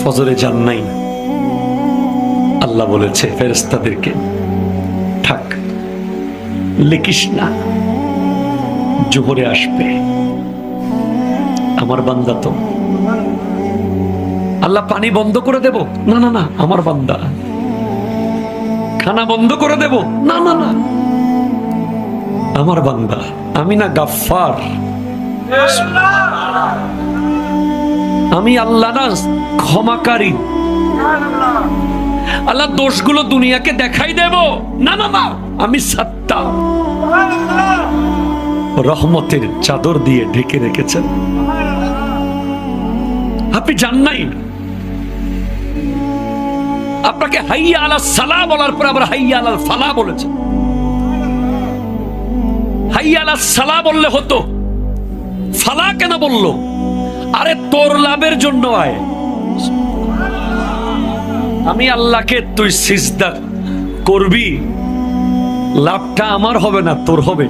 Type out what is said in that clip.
ফজরে যান নাই, আল্লাহ বলেছে ফেরেশতাদেরকে, থাক লিখিস না, জোহরে আসবে। আমার বান্দা তো, আল্লাহ পানি বন্ধ করে দেব, না না না, আমার বান্দা। খানা বন্ধ করে দেব, না না না, আমার বান্দা। আমি না গাফফার, আমি আল্লাহ না ক্ষমাকারী। আল্লাহ দোষগুলো দুনিয়াকে দেখাই দেব, না না না, আমি সাত্তার। রহমতের চাদর দিয়ে ঢেকে রেখেছেন। আপনি জান নাই, আপনাকে হাইয়া আলাস সালাহ বলার পর আবার হাইয়া আলাল ফালাহ বলেছেন। হাইয়া আলাস সালাহ বললে হতো, ফালাহ কেন বললো? আরে তোর লাভের জন্য আয়। আমি আল্লাহকে তুই সিজদা করবি, লাভটা আমার হবে না, তোর হবে।